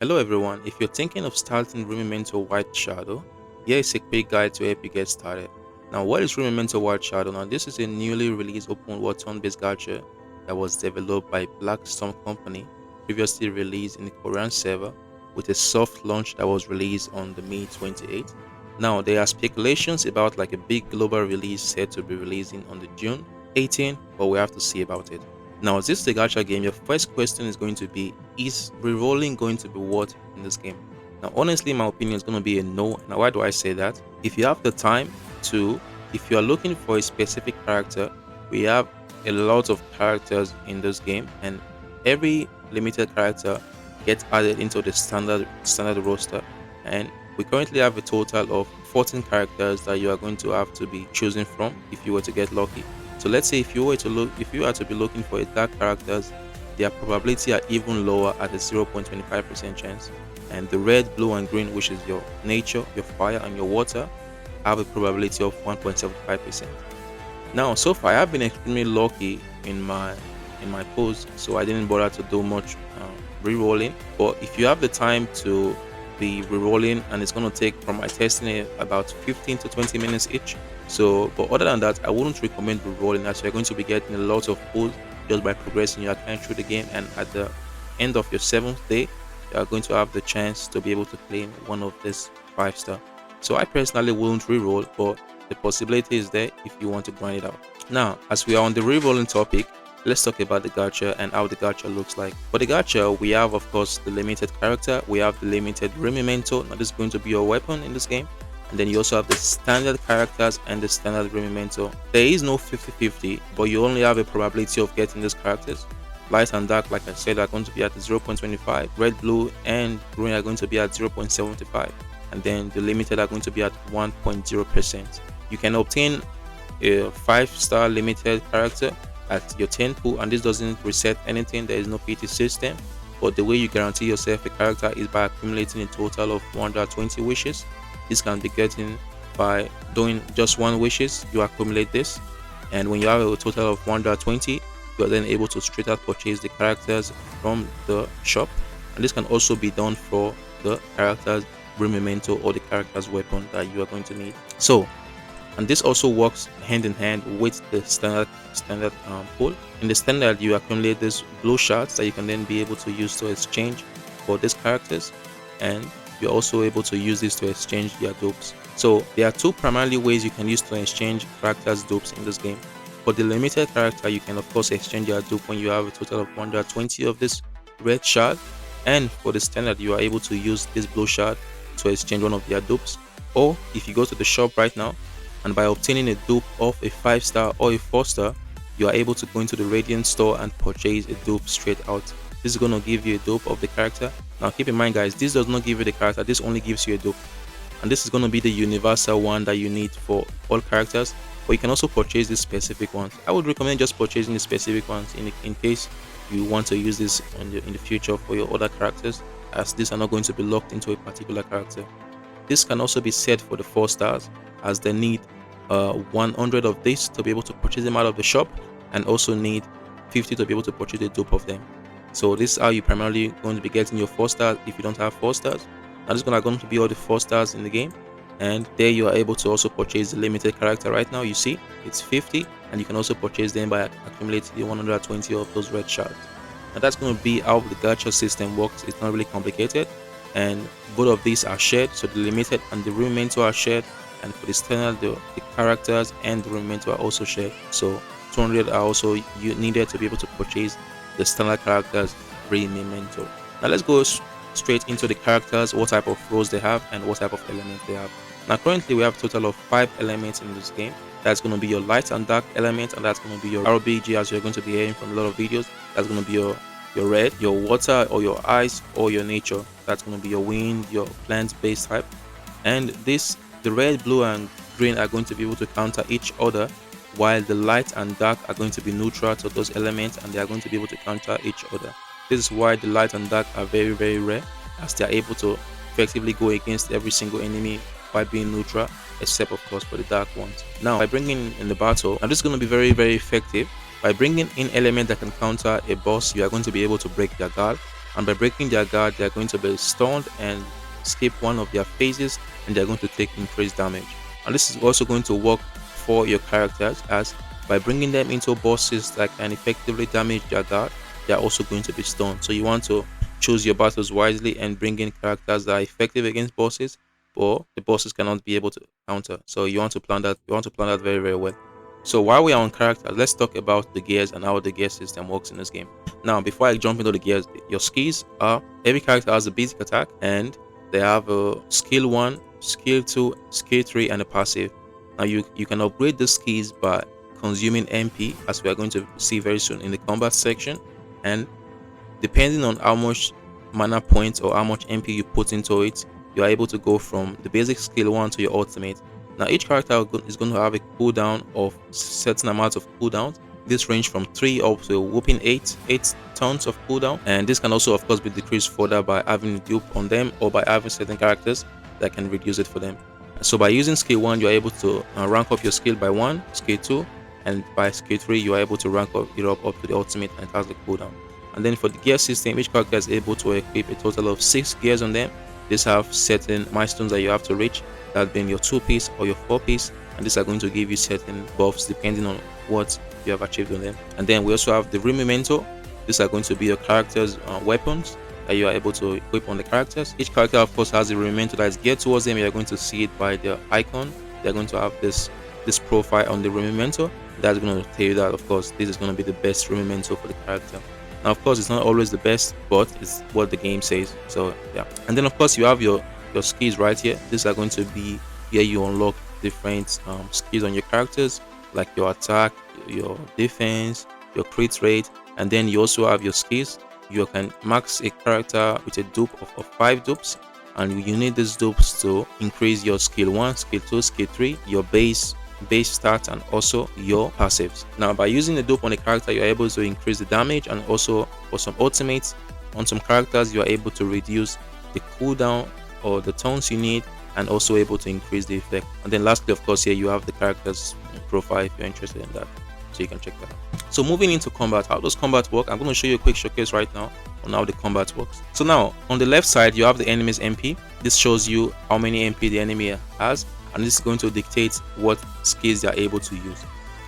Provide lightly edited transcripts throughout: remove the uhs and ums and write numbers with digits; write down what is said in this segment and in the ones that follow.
Hello everyone, if you're thinking of starting Remementowhiteshadow, here is a quick guide to help you get started. Now what is Remementowhiteshadow? Now this is a newly released open world turn-based gacha that was developed by Blackstorm Company, previously released in the Korean server with a soft launch that was released on the May 28th. Now there are speculations about like a big global release said to be releasing on the June 18th, but we have to see about it. Now, is this the gacha game? Your first question is going to be, is rerolling going to be what in this game? Now, honestly, my opinion is going to be a no. Now, why do I say that? If you have the time to, if you are looking for a specific character, we have a lot of characters in this game, and every limited character gets added into the standard roster. And we currently have a total of 14 characters that you are going to have to be choosing from if you were to get lucky. So let's say if you were to be looking for a dark characters, their probability are even lower at a 0.25% chance. And the red, blue, and green, which is your nature, your fire, and your water, have a probability of 1.75%. Now, so far, I have been extremely lucky in my pose, so I didn't bother to do much re-rolling. But if you have the time to be re-rolling, and it's going to take, from my testing it, about 15 to 20 minutes each. So, but other than that, I wouldn't recommend re-rolling, as you're going to be getting a lot of pulls just by progressing your account through the game, and at the end of your 7th day, you are going to have the chance to be able to claim one of this 5-star. So I personally wouldn't re-roll, but the possibility is there if you want to grind it out. Now, as we are on the re-rolling topic, let's talk about the gacha and how the gacha looks like. For the gacha, we have, of course, the limited character. We have the limited Rememento. Now this is going to be your weapon in this game. And then you also have the standard characters and the standard Rememento. There is no 50-50, but you only have a probability of getting these characters. Light and dark, like I said, are going to be at 0.25. Red, blue, and green are going to be at 0.75. And then the limited are going to be at 1.0%. You can obtain a 5-star limited character at your 10 pool, and this doesn't reset anything. There is no PT system, but the way you guarantee yourself a character is by accumulating a total of 120 wishes. This can be getting by doing just one wishes. You accumulate this, and when you have a total of 120, you are then able to straight out purchase the characters from the shop. And this can also be done for the characters Rememento or the character's weapon that you are going to need. So, and this also works hand in hand with the standard pool. In the standard, you accumulate these blue shards that you can then be able to use to exchange for these characters, and you're also able to use this to exchange your dupes. So there are two primarily ways you can use to exchange characters dupes in this game. For the limited character, you can of course exchange your dupe when you have a total of 120 of this red shard, and for the standard, you are able to use this blue shard to exchange one of their dupes. Or if you go to the shop right now, and by obtaining a dupe of a 5-star or a 4-star, you are able to go into the Radiant store and purchase a dupe straight out. This is going to give you a dupe of the character. Now keep in mind guys, this does not give you the character, this only gives you a dupe. And this is going to be the universal one that you need for all characters, but you can also purchase these specific ones. I would recommend just purchasing the specific ones in case you want to use this in the future for your other characters, as these are not going to be locked into a particular character. This can also be set for the 4-stars, as they need 100 of this to be able to purchase them out of the shop, and also need 50 to be able to purchase the dupe of them. So this is how you primarily going to be getting your 4-stars if you don't have 4-stars. Now this is going to be all the 4-stars in the game, and there you are able to also purchase the limited character. Right now you see it's 50, and you can also purchase them by accumulating the 120 of those red shards. Now that's going to be how the gacha system works. It's not really complicated, and both of these are shared. So the limited and the Rememento are shared, and for the standard, the characters and the Rememento are also shared. So 200 are also needed to be able to purchase the standard characters Rememento. Now let's go straight into the characters, what type of roles they have and what type of elements they have. Now currently we have a total of 5 elements in this game. That's going to be your light and dark element, and that's going to be your RBG, as you're going to be hearing from a lot of videos. That's going to be your red, your water, or your ice, or your nature. That's going to be your wind, your plant-based type. And the red, blue, and green are going to be able to counter each other, while the light and dark are going to be neutral to those elements, and they are going to be able to counter each other. This is why the light and dark are very, very rare, as they are able to effectively go against every single enemy by being neutral, except of course for the dark ones. Now by bringing in the battle, and this is going to be very, very effective. By bringing in elements that can counter a boss, you are going to be able to break their guard. and by breaking their guard, they are going to be stunned and skip one of their phases, and they are going to take increased damage. And this is also going to work for your characters, as by bringing them into bosses that can effectively damage their guard, they are also going to be stunned. So you want to choose your battles wisely and bring in characters that are effective against bosses, but the bosses cannot be able to counter. So you want to plan that. You want to plan that very, very well. So while we are on characters, let's talk about the gears and how the gear system works in this game. Now, before I jump into the gears, your skills are, every character has a basic attack, and they have a skill 1, skill 2, skill 3, and a passive. Now you can upgrade the skills by consuming MP, as we are going to see very soon in the combat section, and depending on how much mana points or how much MP you put into it, you are able to go from the basic skill 1 to your ultimate. Now each character is going to have a cooldown of certain amount of cooldowns. This range from 3 up to a whooping 8 turns of cooldown, and this can also of course be decreased further by having a dupe on them or by having certain characters that can reduce it for them. So by using skill 1, you are able to rank up your skill by 1, skill 2, and by skill 3 you are able to rank up it up to the ultimate, and it has the cooldown. And then for the gear system, each character is able to equip a total of 6 gears on them. These have certain milestones that you have to reach, that being your 2-piece or your 4-piece, and these are going to give you certain buffs depending on what you have achieved on them. And then we also have the Rememento. These are going to be your characters' weapons that you are able to equip on the characters. Each character of course has a Rememento that is geared towards them. You are going to see it by their icon. They're going to have this profile on the Rememento. That's going to tell you that of course this is going to be the best Rememento for the character. Now of course it's not always the best, but it's what the game says. So yeah. And then of course you have your skills right here. These are going to be where you unlock different skills on your characters, like your attack, your defense, your crit rate, and then you also have your skills. You can max a character with a dupe of 5 dupes, and you need these dupes to increase your skill 1, skill 2, skill 3, your base stats, and also your passives. Now by using the dupe on a character, you are able to increase the damage, and also for some ultimates on some characters you are able to reduce the cooldown or the turns you need, and also able to increase the effect. And then lastly of course here you have the character's profile if you're interested in that, so you can check that out. So moving into combat, how does combat work? I'm going to show you a quick showcase right now on how the combat works. So now on the left side you have the enemy's MP. This shows you how many MP the enemy has, and this is going to dictate what skills they are able to use.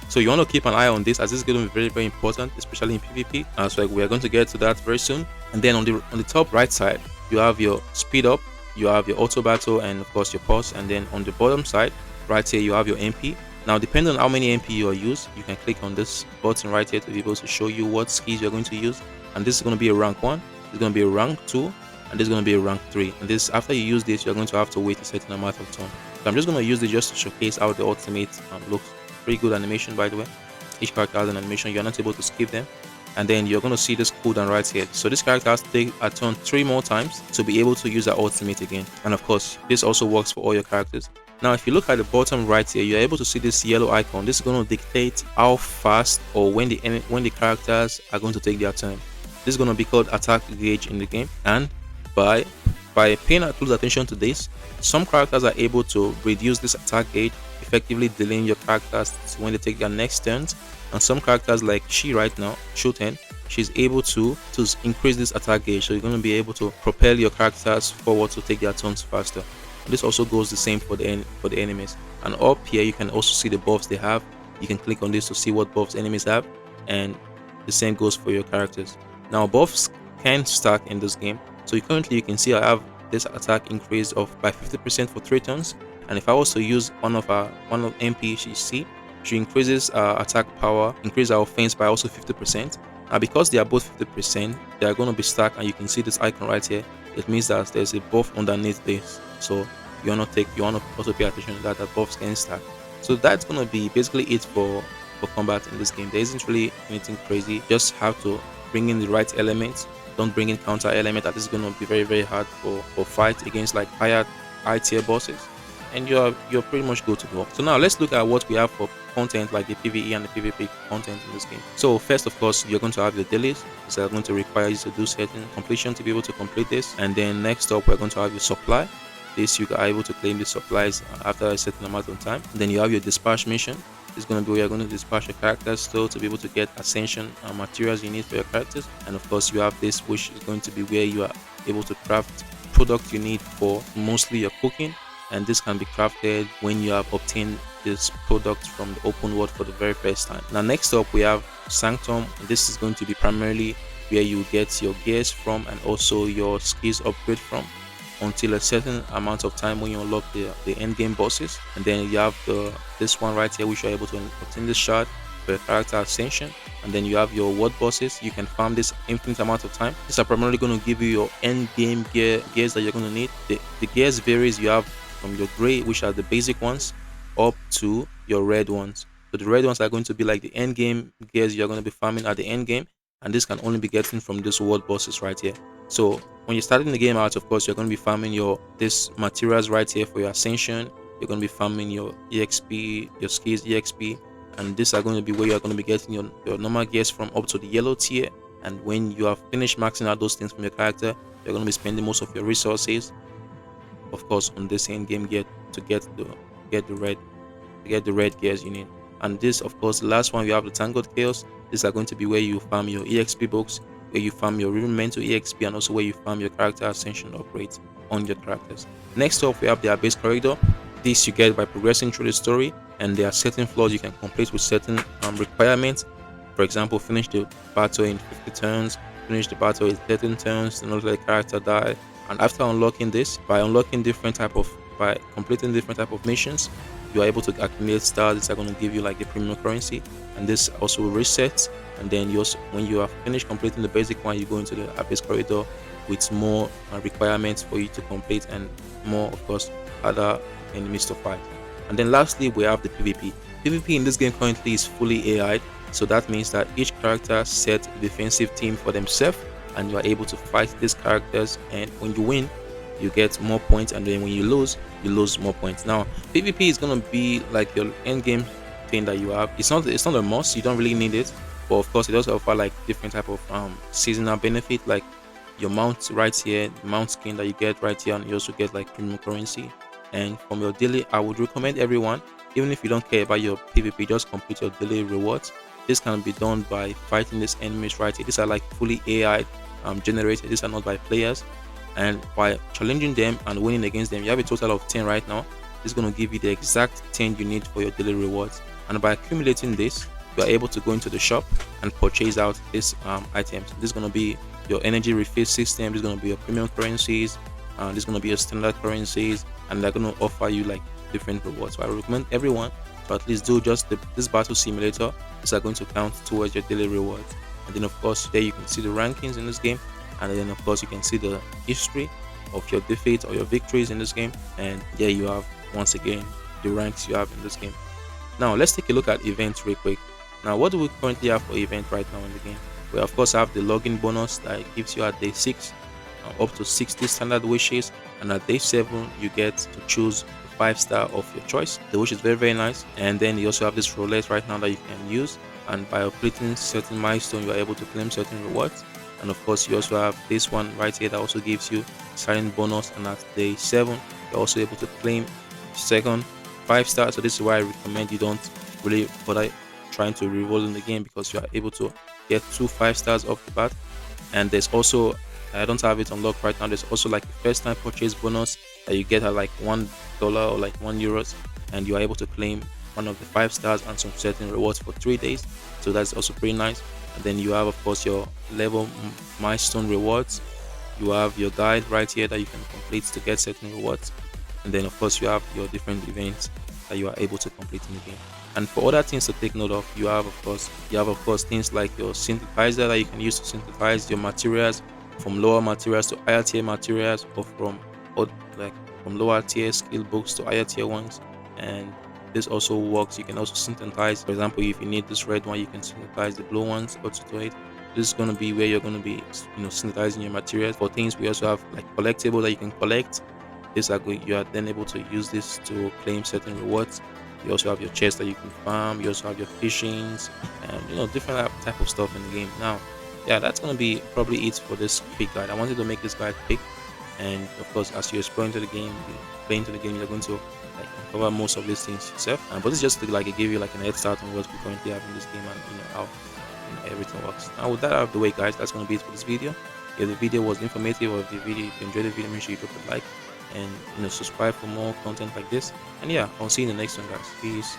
So you want to keep an eye on this, as this is going to be very, very important, especially in PvP. So we are going to get to that very soon. And then on the top right side you have your speed up, you have your auto battle, and of course your pause. And then on the bottom side right here you have your MP. Now depending on how many MP you use, you can click on this button right here to be able to show you what skills you're going to use. And this is going to be a rank 1, this is going to be a rank 2, and this is going to be a rank 3. And this, after you use this, you're going to have to wait a certain amount of time. So I'm just going to use this just to showcase how the ultimate looks. Pretty good animation, by the way. Each character has an animation, you're not able to skip them. And then you're going to see this cooldown right here. So this character has to take a turn 3 more times to be able to use that ultimate again. And of course this also works for all your characters. Now if you look at the bottom right here, you're able to see this yellow icon. This is going to dictate how fast or when the characters are going to take their turn. This is going to be called attack gauge in the game, and by paying close attention to this, some characters are able to reduce this attack gauge, effectively delaying your characters when they take their next turns. And some characters like she right now, Shuten, she's able to increase this attack gauge, so you're going to be able to propel your characters forward to take their turns faster. And this also goes the same for the enemies. And up here you can also see the buffs they have. You can click on this to see what buffs enemies have, and the same goes for your characters. Now buffs can stack in this game. So currently you can see I have this attack increase by 50% for 3 turns, and if I was to use one of MP she increases attack power, increase our offense by also 50%. Now because they are both 50%, they are going to be stacked, and you can see this icon right here. It means that there's a buff underneath this, so you want to also pay attention to that buffs can stack. So that's going to be basically it for combat in this game. There isn't really anything crazy, just have to bring in the right elements. Don't bring in counter element, that is going to be very, very hard for fight against like high tier bosses, and you're pretty much good to go. So now let's look at what we have for content, like the PvE and the PvP content in this game. So first of course you're going to have your dailies. These are going to require you to do certain completion to be able to complete this. And then next up we're going to have your supply. This you are able to claim the supplies after a certain amount of time. Then you have your dispatch mission. This is going to be where you're going to dispatch your characters to be able to get ascension materials you need for your characters. And of course, you have this, which is going to be where you are able to craft products you need for mostly your cooking. And this can be crafted when you have obtained this product from the open world for the very first time. Now, next up, we have Sanctum. This is going to be primarily where you get your gears from and also your skills upgrade from until a certain amount of time when you unlock the end game bosses. And then you have this one right here, which you're able to obtain this shard for your character ascension. And then you have your world bosses. You can farm this infinite amount of time. These are primarily going to give you your end game gears that you're going to need. The gears varies. You have from your gray, which are the basic ones, up to your red ones. So the red ones are going to be like the end game gears you're going to be farming at the end game, and this can only be getting from this world bosses right here. So when you're starting the game out, of course, you're going to be farming this materials right here for your ascension. You're going to be farming your exp, your skills exp, and these are going to be where you're going to be getting your normal gears from up to the yellow tier. And when you have finished maxing out those things from your character, you're going to be spending most of your resources, of course, on this end game gear to get the red gears you need. And this, of course, the last one, you have the Tangled Chaos. These are going to be where you farm your exp books, where you farm your Rememento exp, and also where you farm your character ascension upgrades on your characters. Next up, we have the Abyss Corridor. This you get by progressing through the story, and there are certain floors you can complete with certain requirements. For example, finish the battle in 50 turns, finish the battle in 13 turns, do not let the character die. And after unlocking this, by completing different type of missions, you are able to accumulate stars. These are going to give you like the premium currency, and this also resets. And then you also, when you have finished completing the basic one, you go into the Abyss Corridor with more requirements for you to complete, and more, of course, other enemies to fight. And then lastly, we have the PvP. PvP in this game currently is fully AI, so that means that each character set a defensive team for themselves, and you are able to fight these characters, and when you win, you get more points, and then when you lose more points. Now, PvP is going to be like your end game thing that you have. It's not a must, you don't really need it, but of course it does offer like different type of seasonal benefit, like your mount right here, the mount skin that you get right here, and you also get like premium currency. And from your daily, I would recommend everyone, even if you don't care about your PvP, just complete your daily rewards. This can be done by fighting these enemies right here. These are like fully AI generated. These are not by players, and by challenging them and winning against them, you have a total of 10 right now. This is going to give you the exact 10 you need for your daily rewards, and by accumulating this, you are able to go into the shop and purchase out these items. This is going to be your energy refill system. This is going to be your premium currencies. This is going to be your standard currencies, and they're going to offer you like different rewards. So I recommend everyone to at least do just this battle simulator. These are going to count towards your daily rewards. And then of course there you can see the rankings in this game, and then of course you can see the history of your defeats or your victories in this game. And there you have once again the ranks you have in this game. Now let's take a look at events real quick. Now, what do we currently have for event right now in the game? We of course have the login bonus that it gives you at day 6 up to 60 standard wishes, and at day 7 you get to choose the 5-star of your choice, which is very nice. And then you also have this roulette right now that you can use, and by completing certain milestones you are able to claim certain rewards. And of course you also have this one right here that also gives you signing bonus, and at day 7 you're also able to claim second 5-star. So this is why I recommend you don't really bother trying to reroll in the game, because you are able to get 2 5-stars off the bat. And there's also, I don't have it unlocked right now, there's also like a first time purchase bonus that you get at like $1 or like €1, and you are able to claim one of the 5-stars and some certain rewards for 3 days. So that's also pretty nice. And then you have of course your level milestone rewards. You have your guide right here that you can complete to get certain rewards. And then of course you have your different events that you are able to complete in the game. And for other things to take note of, you have of course things like your synthesizer that you can use to synthesize your materials from lower materials to higher tier materials, or from lower tier skill books to higher tier ones. And this also works, you can also synthesize. For example, if you need this red one, you can synthesize the blue ones also to it. This is going to be where you're going to be synthesizing your materials. For things, we also have like collectible that you can collect. You are then able to use this to claim certain rewards. You also have your chest that you can farm. You also have your fishings, and different type of stuff in the game. Now, yeah, that's gonna be probably it for this quick guide. I wanted to make this guide quick, and of course, as you explore into the game, play into the game, you're going to like uncover most of these things yourself. But it's just to like give you like an head start on what we currently have in this game and how everything works. Now with that out of the way, guys, that's gonna be it for this video. If the video was informative or if the video if you enjoyed the video, make sure you drop a like and subscribe for more content like this. And yeah, I'll see you in the next one, guys. Peace.